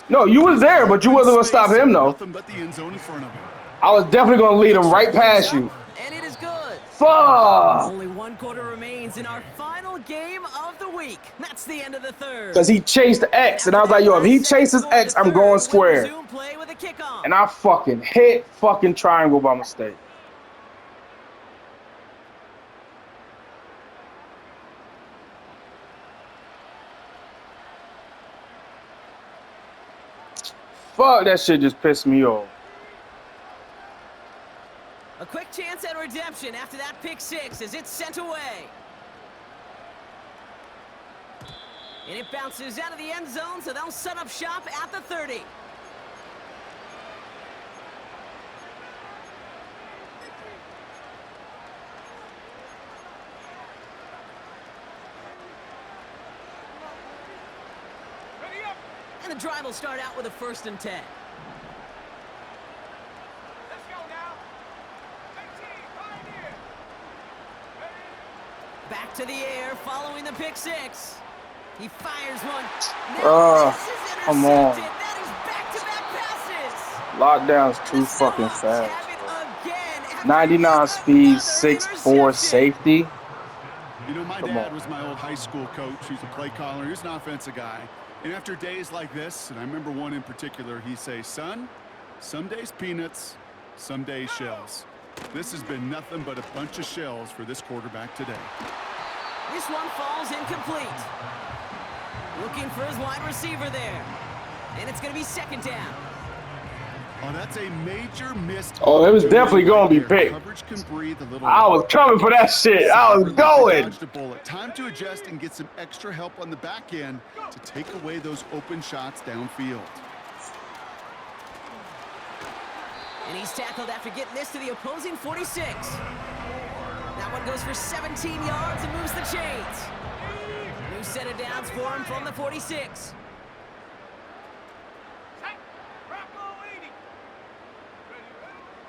No, you was there, but you wasn't going to stop him, though. I was definitely going to lead him right past you. And it is good. Fuck! Only 1 quarter remains in our final game of the week. That's the end of the 3rd. Because he chased X, and I was like, yo, if he chases X, I'm going square. And I fucking hit fucking triangle by mistake. Fuck, that shit just pissed me off. A quick chance at redemption after that pick 6 as it's sent away. And it bounces out of the end zone, so they'll set up shop at the 30. the drive will start out with a 1st and 10. Let's go now. 18, Pioneer. Back to the air, following the pick 6. He fires one. Come on. That is back-to-back passes. Lockdown's too fucking fast. 99 speed, 6'4" safety. You know, my dad was my old high school coach. He's a play caller. He's an offensive guy. And after days like this, and I remember one in particular, he'd say, son, some days peanuts, some days shells. This has been nothing but a bunch of shells for this quarterback today. This one falls incomplete. Looking for his wide receiver there. And it's going to be 2nd down. Oh, that's a major missed. Oh, it was definitely going to be picked. Coverage can breathe a little. I was coming for that shit. I was going. Time to adjust and get some extra help on the back end to take away those open shots downfield. And he's tackled after getting this to the opposing 46. That one goes for 17 yards and moves the chains. New set of downs for him from the 46.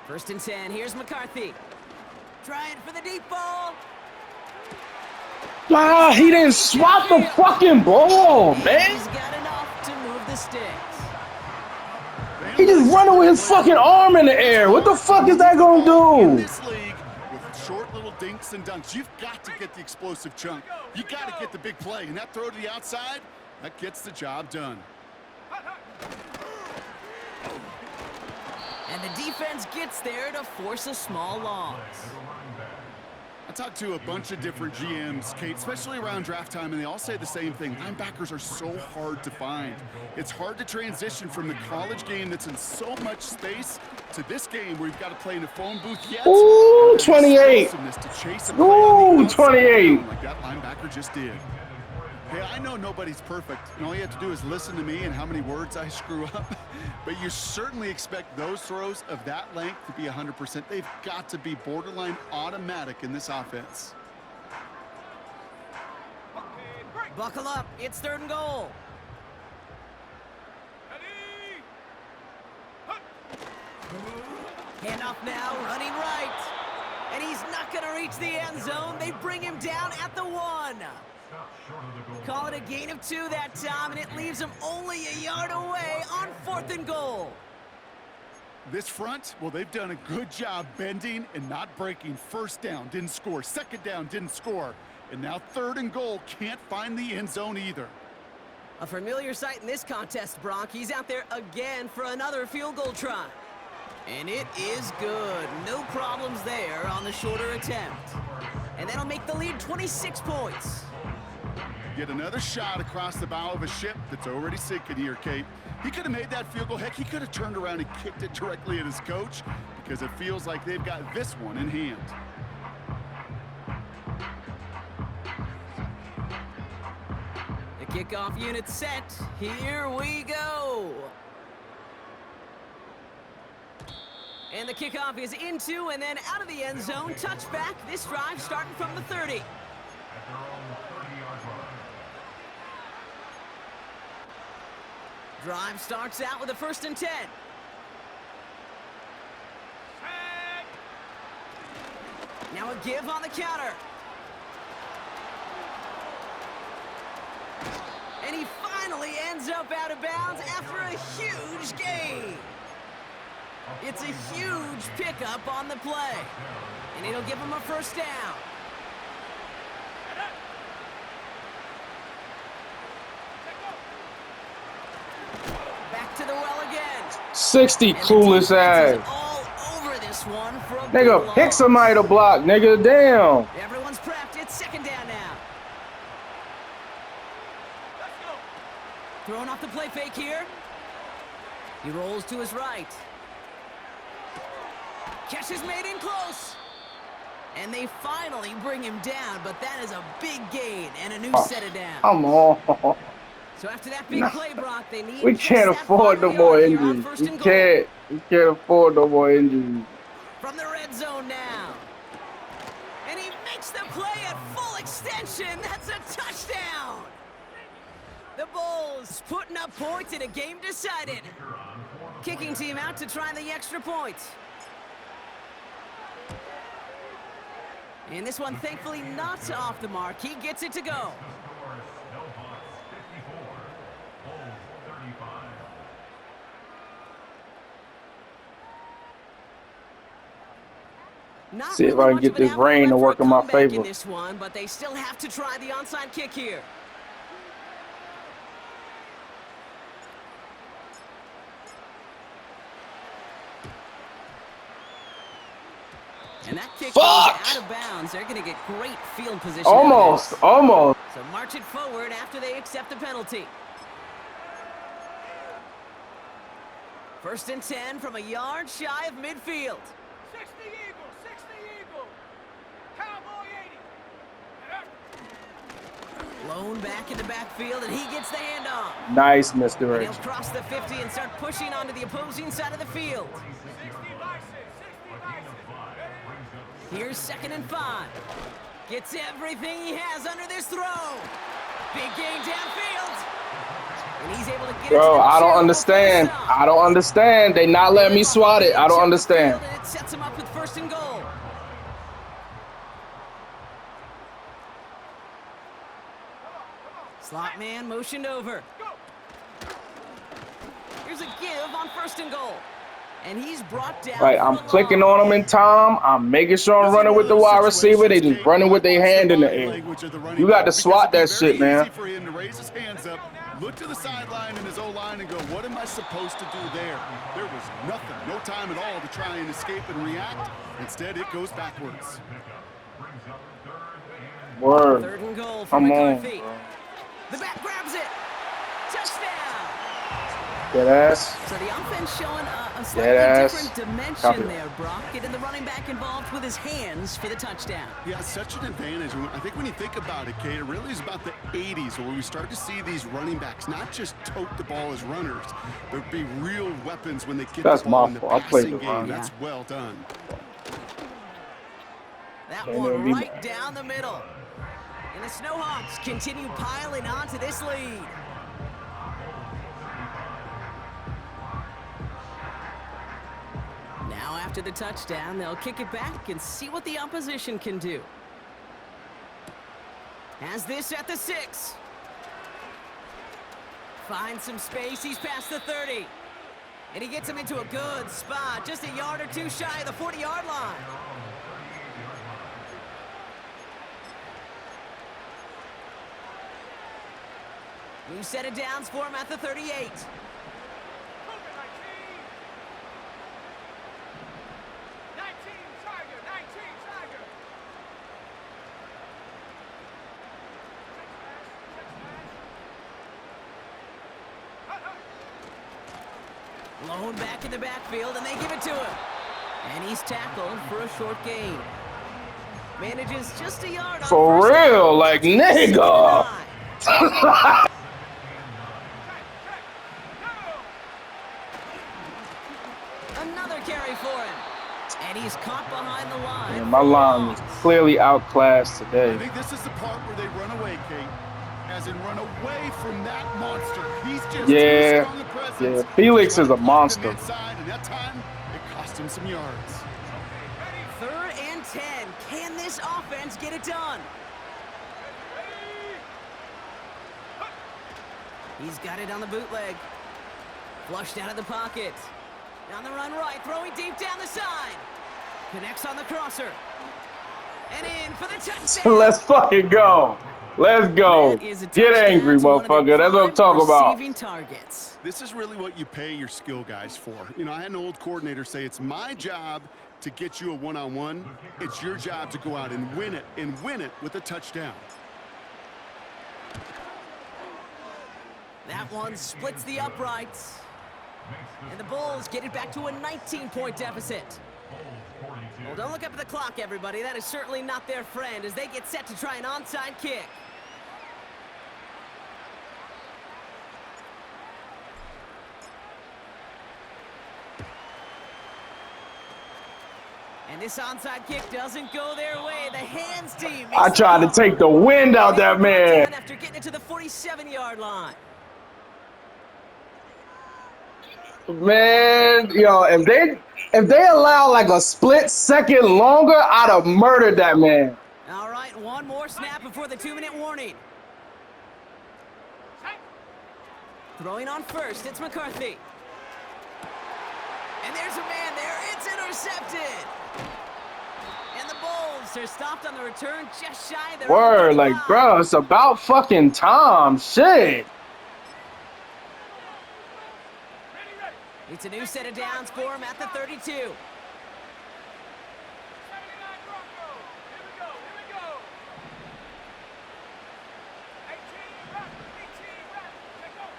First and 10. Here's McCarthy. Trying for the deep ball. Wow, he didn't swat the fucking ball, man. He's got enough to move the sticks. He just running with his fucking arm in the air. What the fuck is that gonna In do? this league, with short little dinks and dunks, you've got to get the explosive chunk. You got to get the big play, and that throw to the outside, that gets the job done. And the defense gets there to force a small loss. I talked to a bunch of different GMs, Kate, especially around draft time, and they all say the same thing. Linebackers are so hard to find. It's hard to transition from the college game that's in so much space to this game where you've got to play in a phone booth yet. Ooh, 28. Ooh, 28. Like that linebacker just did. Hey, I know nobody's perfect, and all you have to do is listen to me and how many words I screw up. But you certainly expect those throws of that length to be 100%. They've got to be borderline automatic in this offense. Buckle up. It's 3rd and goal. Handoff now, running right. And he's not going to reach the end zone. They bring him down at the 1. Call it a gain of 2 that time, and it leaves him only a yard away on 4th and goal. This front, well, they've done a good job bending and not breaking. 1st down, didn't score. 2nd down, didn't score. And now 3rd and goal, can't find the end zone either. A familiar sight in this contest, Bronk. He's out there again for another field goal try. And it is good. No problems there on the shorter attempt. And that'll make the lead 26 points. Yet another shot across the bow of a ship that's already sinking here, Kate. He could have made that field goal. Heck, he could have turned around and kicked it directly at his coach because it feels like they've got this one in hand. The kickoff unit set. Here we go. And the kickoff is into and then out of the end zone. Touchback. This drive starting from the 30. Drive starts out with a 1st and 10. Now a give on the counter. And he finally ends up out of bounds after a huge gain. It's a huge pickup on the play. And it'll give him a 1st down. Back to the well again. 60 clueless ass. All over this one for a Nigga, pick somebody to block, nigga. Damn. Everyone's prepped. It's 2nd down now. Let's go. Throwing off the play fake here. He rolls to his right. Catch is made in close. And they finally bring him down, but that is a big gain and a new set of downs. Come on. So after that big play, Brock, they need We can't afford no more injuries. We can't afford no more injuries. From the red zone now. And he makes the play at full extension. That's a touchdown. The Bulls putting up points in a game decided. Kicking team out to try the extra point. And this one, thankfully, not off the mark. He gets it to go. Snowhawks 54, Bulls 35. Not See if really I can much get of an this outlet rain to for a work in my comeback favor. in this one, but they still have to try the onside kick here. And that kick goes out of bounds. They're going to get great field position. Almost. So march it forward after they accept the penalty. 1st and 10 from a yard shy of midfield. 60 Eagle, 60 Eagle. Cowboy 80. Blown back in the backfield, and he gets the handoff. Nice And he'll misdirection. cross the 50 and start pushing onto the opposing side of the field. 60 Bison, 60 Bison. Here's 2nd and 5. Gets everything he has under this throw. Big gain downfield. And he's able to get it to Bro, the I don't 2 understand. for the stop. I don't understand. They not letting me swat it. I don't understand. And it sets him up with 1st and goal. Slot man motioned over. Here's a give on 1st and goal. And he's brought down. Like, I'm clicking on them in time. I'm making sure I'm running with the wide receiver. They just running with their hand in the air. You got to swat that shit, man. For him to raise his hands up, look to the sideline in his O-line and go, what am I supposed to do there? There was nothing, no time at all to try and escape and react. Instead, it goes backwards. Word. 3rd and goal for Come on, McCarthy. bro. The back grabs it. Touchdown. Dead ass. So the offense showing a Dead slightly ass. different dimension Copy. there, Brock. Getting the running back involved with his hands for the touchdown. Yeah, such an advantage. I think when you think about it, Kate, it really is about the 80s where we start to see these running backs not just tote the ball as runners, but be real weapons when they get That's the ball my in the fault. I played passing the game. run. That's well done. That And one then we- right down the middle. And the Snowhawks continue piling onto this lead. Now after the touchdown, they'll kick it back and see what the opposition can do. Has this at the 6. Finds some space, he's past the 30. And he gets him into a good spot, just a yard or two shy of the 40-yard line. New set of downs for him at the 38. Cougar 19. 19 Tiger, 19 Tiger. Blown back in the backfield, and they give it to him. And he's tackled for a short gain. Manages just a yard on For first down. real, like, nigga. Another carry for him. And he's caught behind the line. Man, my line was clearly outclassed I today. think this is the part where they run away, Kate. As in run away from that monster. He's just Yeah. too strong a presence. Yeah, Felix Trying is to a block him monster. inside, and that time, it cost him some yards. 3rd and 10. Can this offense get it done? He's got it on the bootleg. Flushed out of the pocket. On the run right, throwing deep down the side. Connects on the crosser. And in for the touchdown. Let's fucking go. Let's go. That is a Get touchdown angry, to one of their motherfucker. That's what I'm prime talking about. receiving targets. This is really what you pay your skill guys for. You know, I had an old coordinator say, it's my job to get you a one-on-one. It's your job to go out and win it with a touchdown. That one splits the uprights. And the Bulls get it back to a 19-point deficit. Well, don't look up at the clock, everybody. That is certainly not their friend as they get set to try an onside kick. And this onside kick doesn't go their way. The hands team. I tried to take the wind out that man. After getting it to the 47-yard line. Man, yo, if they allow like a split second longer, I'd have murdered that man. All right, one more snap before the 2-minute warning. Throwing on first, it's McCarthy. And there's a man there. It's intercepted. And the Bulls are stopped on the return just shy of their Word, own like, 35. bro, it's about fucking time. Shit. It's a new set of downs for him at the 32. 79 Broncos. Here we go. 18 rep. Take over.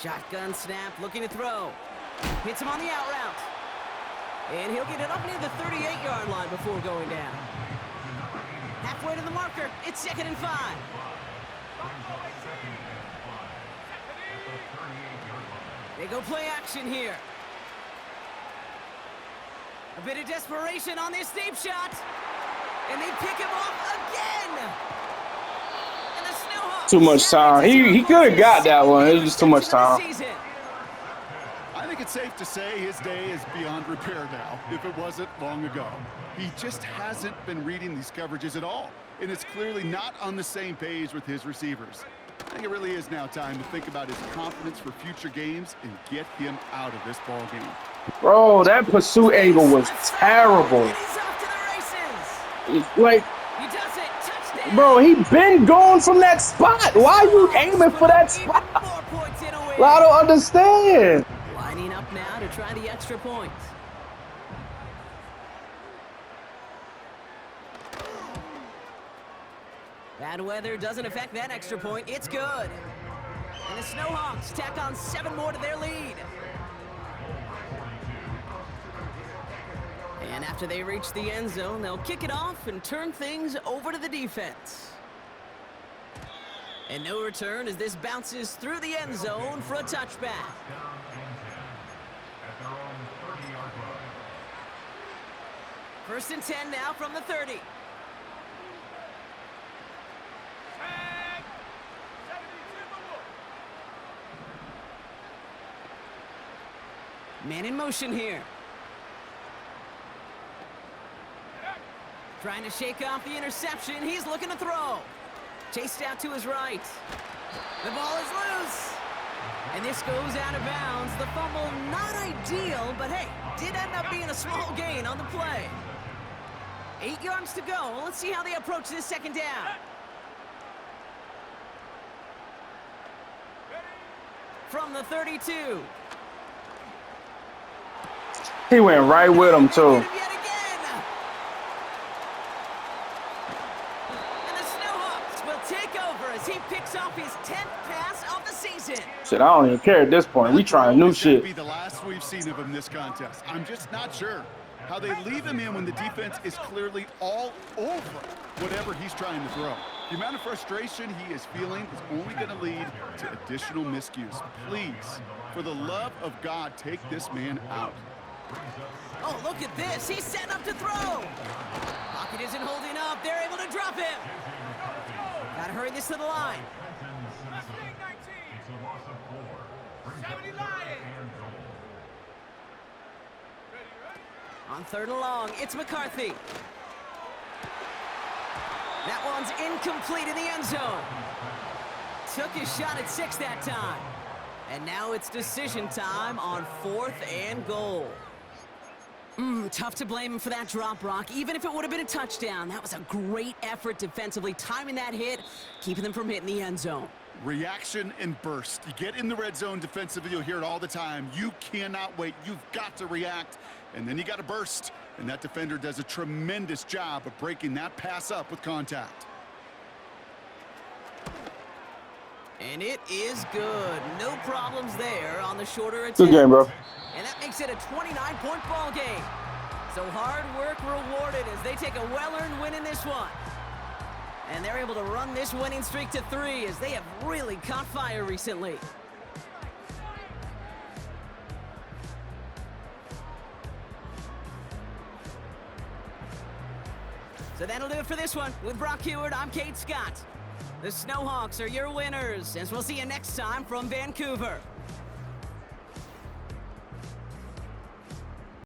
Shotgun snap, looking to throw. Hits him on the out route. And he'll get it up near the 38-yard line before going down. Halfway to the marker, it's 2nd and 5. They go play action here. A bit of desperation on this deep shot. And they pick him off again. And the Snowhawks. Too much time. He could have got that one. It was just too much time. I think it's safe to say his day is beyond repair now, if it wasn't long ago. He just hasn't been reading these coverages at all, and it's clearly not on the same page with his receivers. I think it really is now time to think about his confidence for future games and get him out of this ball game. Bro, that pursuit angle was terrible. He's off to the races. Like, He does it. Touchdown. bro, he been going from that spot. Why are you aiming for that spot? Even 4 points in a win. Well, I don't understand. Lining up now to try the extra point. Bad weather doesn't affect that extra point. It's good. And the Snowhawks tack on 7 more to their lead. And after they reach the end zone, they'll kick it off and turn things over to the defense. And no return as this bounces through the end zone for a touchback. First and 10 now from the 30. Man in motion here. Trying to shake off the interception. He's looking to throw. Chased out to his right. The ball is loose. And this goes out of bounds. The fumble, not ideal, but hey, did end up being a small gain on the play. 8 yards to go. Let's see how they approach this second down. From the 32. He went right with him, too. Yet again. And the Snowhawks will take over as he picks off his 10th pass of the season. Shit, I don't even care at this point. We trying new shit. Be the last we've seen of him this contest. I'm just not sure how they leave him in when the defense is clearly all over whatever he's trying to throw. The amount of frustration he is feeling is only going to lead to additional miscues. Please, for the love of God, take this man out. Oh, look at this. He's setting up to throw. Pocket isn't holding up. They're able to drop him. Got to hurry this to the line. 70 Lions. On 3rd and long, it's McCarthy. That one's incomplete in the end zone. Took his shot at 6 that time. And now it's decision time on 4th and goal. Tough to blame him for that drop, Brock. Even if it would have been a touchdown, that was a great effort defensively, timing that hit, keeping them from hitting the end zone. Reaction and burst. You get in the red zone defensively, you'll hear it all the time. You cannot wait. You've got to react, and then you got to burst. And that defender does a tremendous job of breaking that pass up with contact. And it is good. No problems there on the shorter attempt. Good game, bro. And that makes it a 29-point ball game. So hard work rewarded as they take a well-earned win in this one. And they're able to run this winning streak to 3 as they have really caught fire recently. So that'll do it for this one. With Brock Heward, I'm Kate Scott. The Snowhawks are your winners, as we'll see you next time from Vancouver.